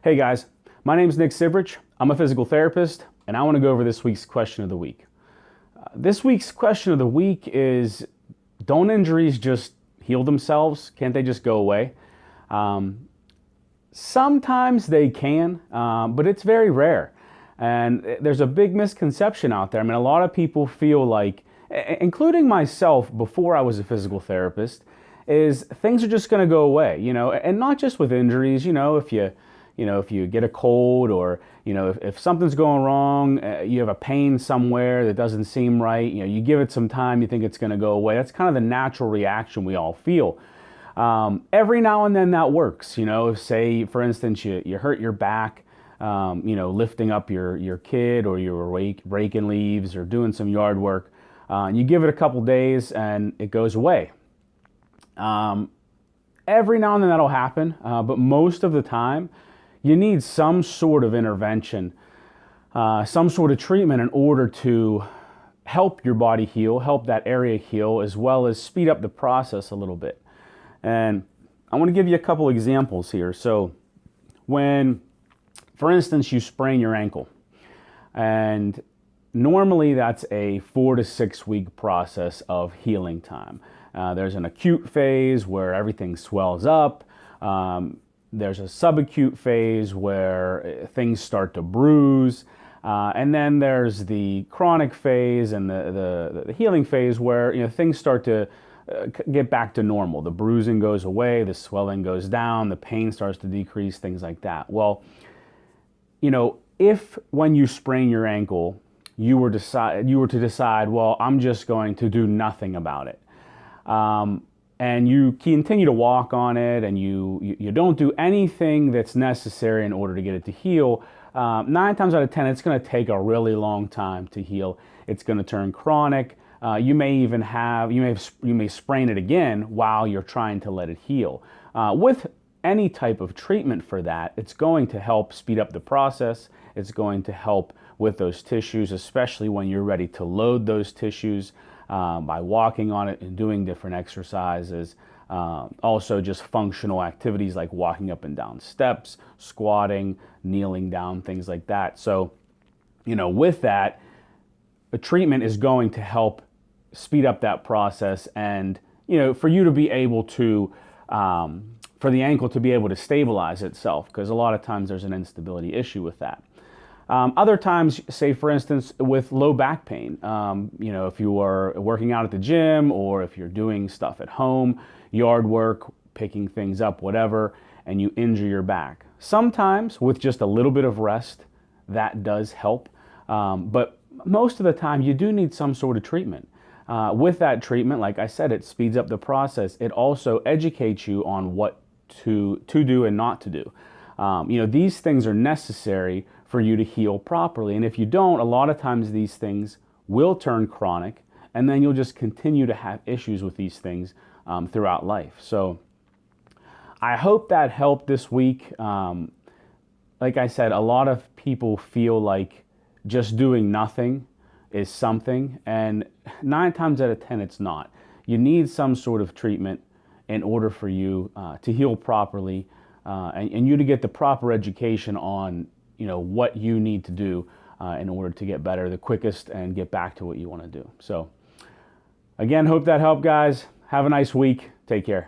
Hey guys, my name is Nick Sivrich. I'm a physical therapist, and I want to go over this week's question of the week. This week's question of the week is, don't injuries just heal themselves? Can't they just go away? Sometimes they can, but it's very rare. And there's a big misconception out there. I mean, a lot of people feel like, including myself before I was a physical therapist, is things are just going to go away, and not just with injuries. If you get a cold, or if something's going wrong, you have a pain somewhere that doesn't seem right, you give it some time, you think it's going to go away. That's kind of the natural reaction we all feel. Every now and then that works. Say for instance you hurt your back, lifting up your kid, or you're raking leaves or doing some yard work. You give it a couple days and it goes away. Every now and then that'll happen, but most of the time you need some sort of intervention, some sort of treatment in order to help your body heal, help that area heal, as well as speed up the process a little bit. And I want to give you a couple examples here. So when, for instance, you sprain your ankle, and normally that's a 4 to 6 week process of healing time. There's an acute phase where everything swells up. There's a subacute phase where things start to bruise. And then there's the chronic phase and the healing phase where things start to get back to normal. The bruising goes away, the swelling goes down, the pain starts to decrease, things like that. Well, if when you sprain your ankle, you were to decide, well, I'm just going to do nothing about it, and you continue to walk on it, and you don't do anything that's necessary in order to get it to heal, 9 times out of 10, it's going to take a really long time to heal. It's going to turn chronic. You may sprain it again while you're trying to let it heal. With any type of treatment for that, it's going to help speed up the process. It's going to help with those tissues, especially when you're ready to load those tissues by walking on it and doing different exercises. Also just functional activities like walking up and down steps, squatting, kneeling down, things like that. So, with that, a treatment is going to help speed up that process, and for you to be able to for the ankle to be able to stabilize itself, because a lot of times there's an instability issue with that. Other times, say for instance with low back pain, if you are working out at the gym, or if you're doing stuff at home, yard work, picking things up, whatever, and you injure your back. Sometimes with just a little bit of rest, that does help, but most of the time you do need some sort of treatment. With that treatment, like I said, it speeds up the process. It also educates you on what to do and not to do. These things are necessary for you to heal properly. And if you don't, a lot of times these things will turn chronic, and then you'll just continue to have issues with these things throughout life. So I hope that helped this week. Like I said, a lot of people feel like just doing nothing is something, and 9 times out of 10 it's not. You need some sort of treatment in order for you to heal properly, and you to get the proper education on what you need to do in order to get better the quickest and get back to what you want to do. So again, hope that helped, guys. Have a nice week. Take care.